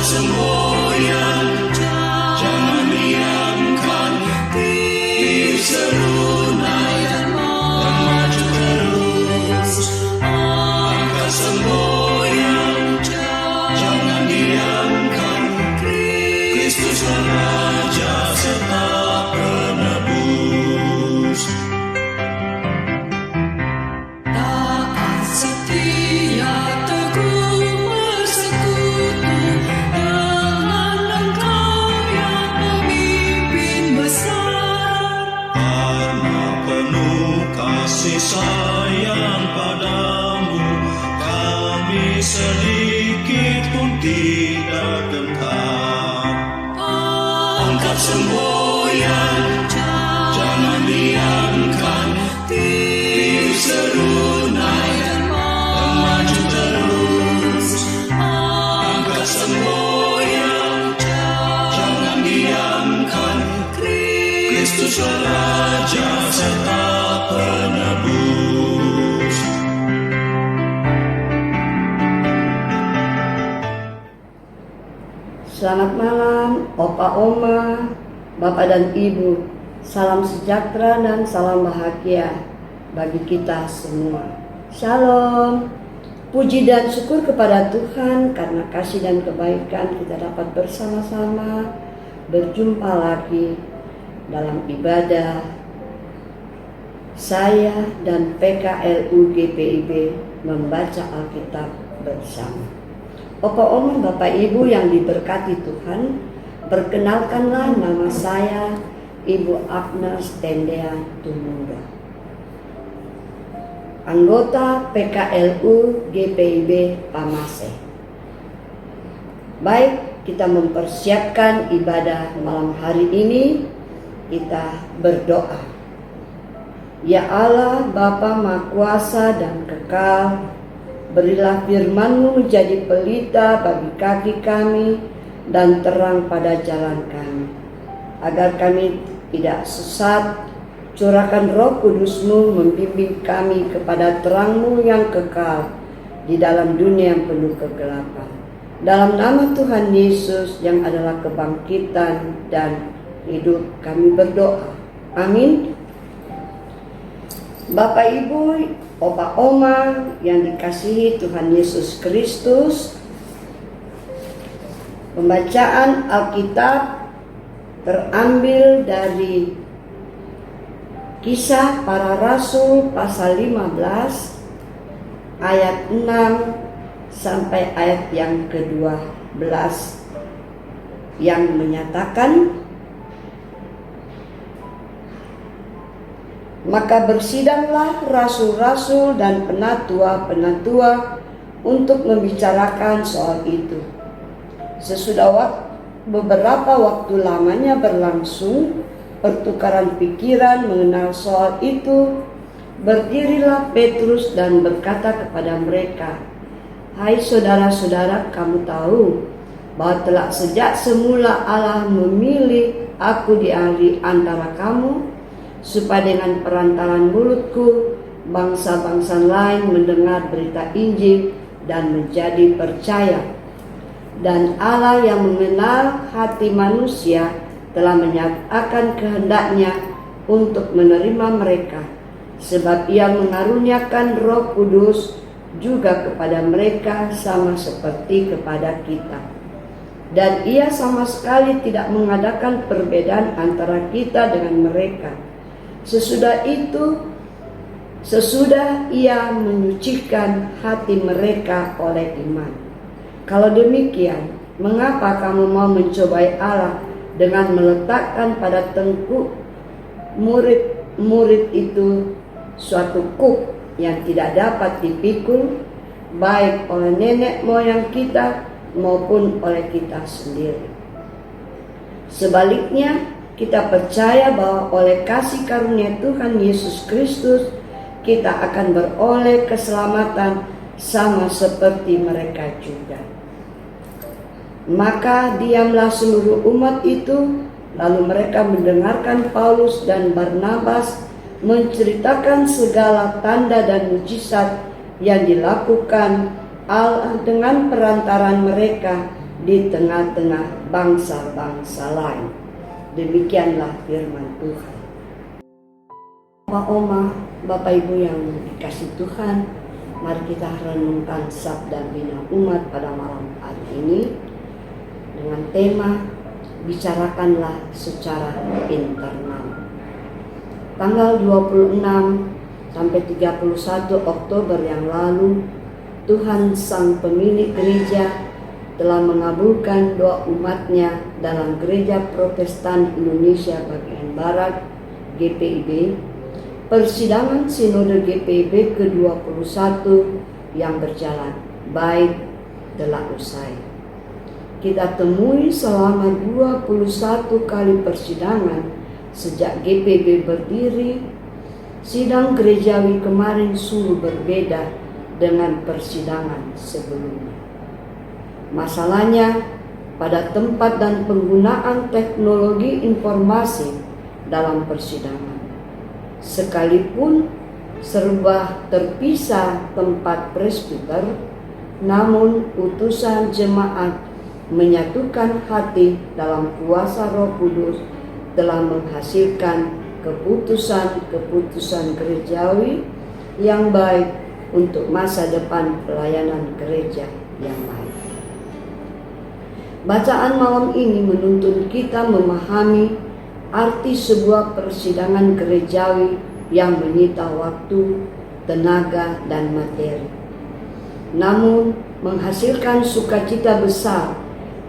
semboyan, jangan diamkan, tiup serunai dan maju terus. Angkat semboyan, jangan diamkan, Kristus Raja serta penebus. Taat setia teguh bersekutu dengan Engkau yang pemimpin besar. Karena penuh kasih sayang padamu, kami sedikit pun tidak gentar. Angkat semboyan, jangan diamkan, tiup serunai dan maju terus. Angkat semboyan, jangan diamkan, Kristus Raja serta penebus. Selamat malam, Opa, Oma, Bapak dan Ibu. Salam sejahtera dan salam bahagia bagi kita semua. Shalom. Puji dan syukur kepada Tuhan karena kasih dan kebaikan kita dapat bersama-sama berjumpa lagi dalam ibadah saya dan PKLU GPIB membaca Alkitab bersama. Opa, Oma, Bapak Ibu yang diberkati Tuhan, perkenalkanlah nama saya Ibu Agnes Tendea Tumungga, anggota PKLU GPIB Pamase. Baik, kita mempersiapkan ibadah malam hari ini. Kita berdoa. Ya Allah, Bapa Maha Kuasa dan Kekal, berilah firman-Mu menjadi pelita bagi kaki kami dan terang pada jalan kami, agar kami tidak sesat. Curahkan Roh Kudus-Mu membimbing kami kepada terang-Mu yang kekal di dalam dunia yang penuh kegelapan. Dalam nama Tuhan Yesus yang adalah kebangkitan dan hidup, kami berdoa. Amin. Bapak, Ibu, Opa, Oma yang dikasihi Tuhan Yesus Kristus, pembacaan Alkitab terambil dari Kisah Para Rasul pasal 15 ayat 6 sampai ayat yang ke-12 yang menyatakan, maka bersidanglah rasul-rasul dan penatua-penatua untuk membicarakan soal itu. Sesudah beberapa waktu lamanya berlangsung pertukaran pikiran mengenal soal itu, berdirilah Petrus dan berkata kepada mereka, "Hai saudara-saudara, kamu tahu bahwa telah sejak semula Allah memilih aku di antara kamu, supaya dengan perantaran mulutku bangsa-bangsa lain mendengar berita Injil dan menjadi percaya. Dan Allah yang mengenal hati manusia telah menyatakan kehendaknya untuk menerima mereka, sebab Ia mengaruniakan Roh Kudus juga kepada mereka sama seperti kepada kita. Dan Ia sama sekali tidak mengadakan perbedaan antara kita dengan mereka. Sesudah Ia menyucikan hati mereka oleh iman. Kalau demikian, mengapa kamu mau mencobai Allah dengan meletakkan pada tengkuk murid itu suatu kuk yang tidak dapat dipikul, baik oleh nenek moyang kita maupun oleh kita sendiri? Sebaliknya, kita percaya bahwa oleh kasih karunia Tuhan Yesus Kristus, kita akan beroleh keselamatan sama seperti mereka juga. Maka diamlah seluruh umat itu, lalu mereka mendengarkan Paulus dan Barnabas menceritakan segala tanda dan mujizat yang dilakukan Allah dengan perantaran mereka di tengah-tengah bangsa-bangsa lain. Demikianlah firman Tuhan. Bapak, Oma, Bapak Ibu yang dikasih Tuhan, mari kita renungkan sabda bina umat pada malam hari ini dengan tema bicarakanlah secara internal. Tanggal 26 sampai 31 Oktober yang lalu, Tuhan Sang Pemilik Gereja telah mengabulkan doa umatnya dalam Gereja Protestan Indonesia Bagian Barat GPIB, persidangan Sinode GPIB ke-21 yang berjalan baik telah usai. Kita temui selama 21 kali persidangan sejak GPIB berdiri. Sidang gerejawi kemarin sungguh berbeda dengan persidangan sebelumnya. Masalahnya pada tempat dan penggunaan teknologi informasi dalam persidangan. Sekalipun serba terpisah tempat presbiter, namun utusan jemaat menyatukan hati dalam kuasa Roh Kudus telah menghasilkan keputusan-keputusan gerejawi yang baik untuk masa depan pelayanan gereja yang baik. Bacaan malam ini menuntun kita memahami arti sebuah persidangan gerejawi yang menyita waktu, tenaga, dan materi, namun menghasilkan sukacita besar,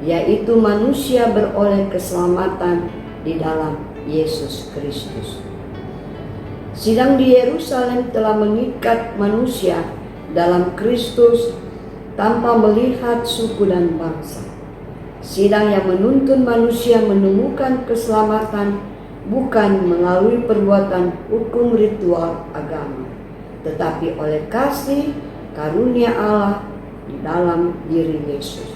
yaitu manusia beroleh keselamatan di dalam Yesus Kristus. Sidang di Yerusalem telah mengikat manusia dalam Kristus tanpa melihat suku dan bangsa. Sidang yang menuntun manusia menemukan keselamatan bukan melalui perbuatan hukum ritual agama, tetapi oleh kasih karunia Allah di dalam diri Yesus.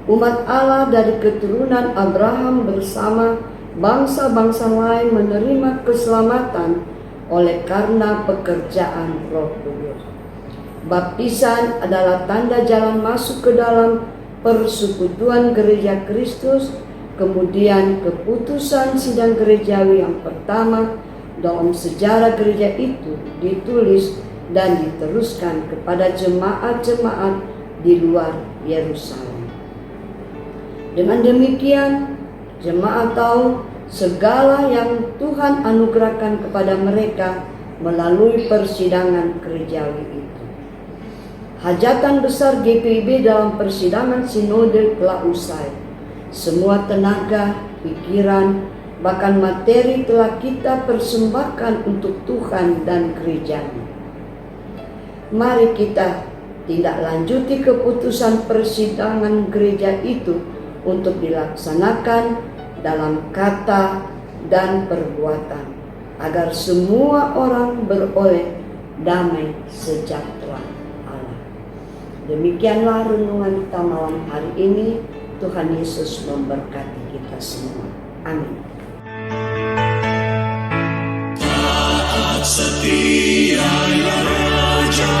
Umat Allah dari keturunan Abraham bersama bangsa-bangsa lain menerima keselamatan oleh karena pekerjaan Roh Kudus. Baptisan adalah tanda jalan masuk ke dalam persekutuan gereja Kristus. Kemudian keputusan sidang gerejawi yang pertama dalam sejarah gereja itu ditulis dan diteruskan kepada jemaat-jemaat di luar Yerusalem. Dengan demikian, jemaat tahu segala yang Tuhan anugerahkan kepada mereka melalui persidangan gerejawi itu. Hajatan besar GPIB dalam persidangan sinode telah usai. Semua tenaga, pikiran, bahkan materi telah kita persembahkan untuk Tuhan dan gereja-Nya. Mari kita tindak lanjuti keputusan persidangan gereja itu untuk dilaksanakan dalam kata dan perbuatan, agar semua orang beroleh damai sejahtera Allah. Demikianlah renungan kita malam hari ini. Tuhan Yesus memberkati kita semua. Amin. Taat setia ya Raja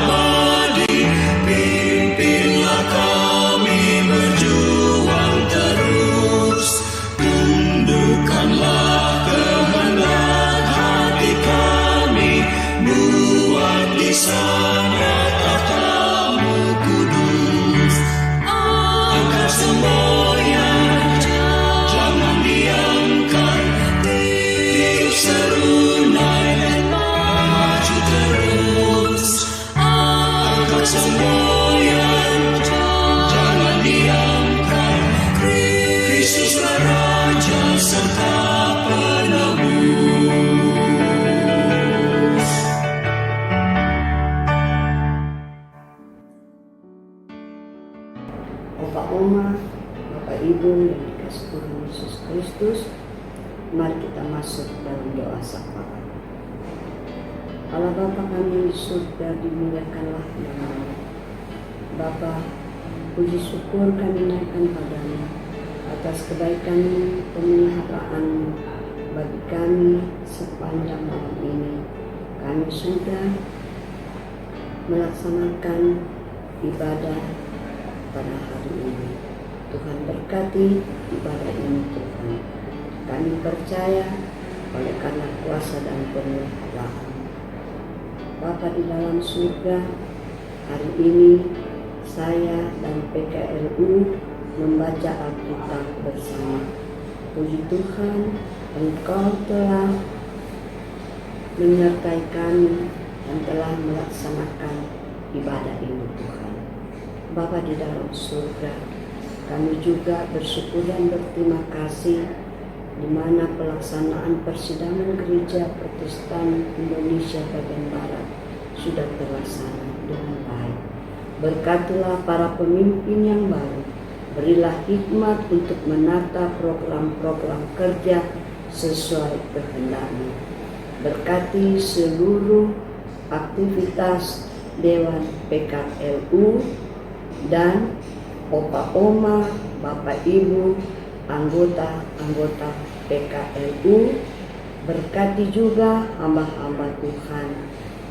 abadi, pimpinlah kami berjuang terus. Tundukkanlah kehendak hati kami, buat di sana tahta-Mu kudus. Angkat semboyan, jangan diamkan, tiup serunai dan maju terus. Angkat semboyan, jangan diamkan, Kristuslah Raja serta penebus. Bapak, Oma, Bapak Ibu yang dikasih Tuhan Yesus Kristus, mari kita masuk dalam doa sapaan. Allah Bapa kami di surga, dimuliakanlah nama-Mu. Bapa, puji syukur kami naikkan padamu atas kebaikan-Mu, pemeliharaan-Mu bagi kami sepanjang malam ini. Kami sudah melaksanakan ibadah pada hari ini. Tuhan berkati ibadah ini Tuhan. Kami percaya oleh karena kuasa dan penyertaan Bapa di dalam surga, hari ini saya dan PKLU membaca Alkitab bersama. Puji Tuhan, Engkau telah menyertai kami dan telah melaksanakan ibadah ini Tuhan. Bapa di dalam surga, kami juga bersyukur dan berterima kasih di mana pelaksanaan persidangan Gereja Protestan Indonesia bagian Barat sudah terlaksana dengan baik. Berkatilah para pemimpin yang baru, berilah hikmat untuk menata program-program kerja sesuai kehendak-Mu. Berkati seluruh aktivitas Dewan PKLU dan Opa Oma, Bapak Ibu, anggota-anggota PKLU. Berkati juga hamba-hamba Tuhan.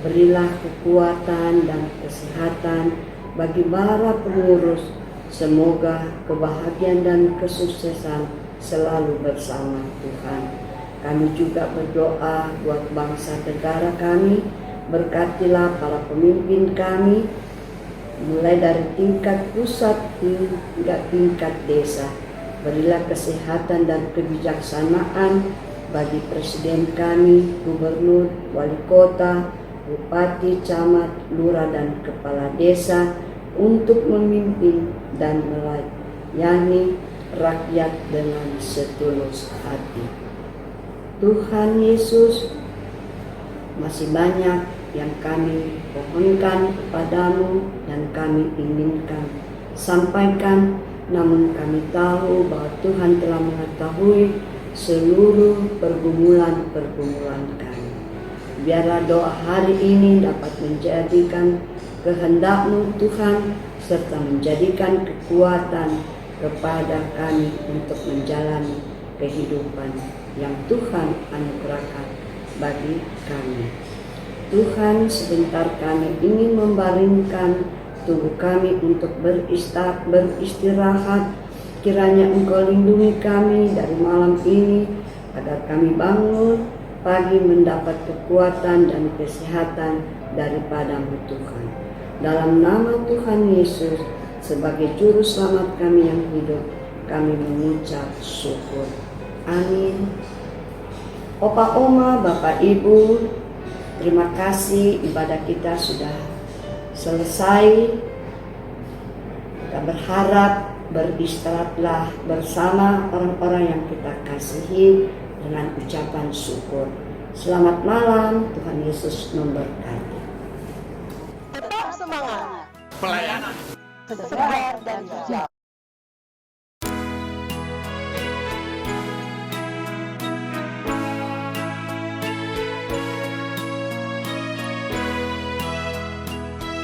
Berilah kekuatan dan kesehatan bagi para pengurus. Semoga kebahagiaan dan kesuksesan selalu bersama Tuhan. Kami juga berdoa buat bangsa negara kami. Berkatilah para pemimpin kami, mulai dari tingkat pusat hingga tingkat desa. Berilah kesehatan dan kebijaksanaan bagi presiden kami, gubernur, wali kota, bupati, camat, lurah, dan kepala desa untuk memimpin dan melayani rakyat dengan setulus hati. Tuhan Yesus, masih banyak yang kami pohonkan kepadamu dan kami inginkan sampaikan, namun kami tahu bahwa Tuhan telah mengetahui seluruh pergumulan-pergumulan kami. Biarlah doa hari ini dapat menjadikan kehendak-Mu Tuhan, serta menjadikan kekuatan kepada kami untuk menjalani kehidupan yang Tuhan anugerahkan bagi kami. Tuhan, sebentar kami ingin membaringkan tubuh kami untuk beristirahat. Kiranya Engkau lindungi kami dari malam ini, agar kami bangun pagi mendapat kekuatan dan kesehatan daripada-Mu Tuhan. Dalam nama Tuhan Yesus sebagai Juru Selamat kami yang hidup, kami mengucap syukur. Amin. Opa Oma, Bapak Ibu, terima kasih, ibadah kita sudah selesai. Kita berharap beristirahatlah bersama orang-orang yang kita kasihi dengan ucapan syukur. Selamat malam, Tuhan Yesus memberkati. Tetap semangat, Pelayanan segar dan hijau.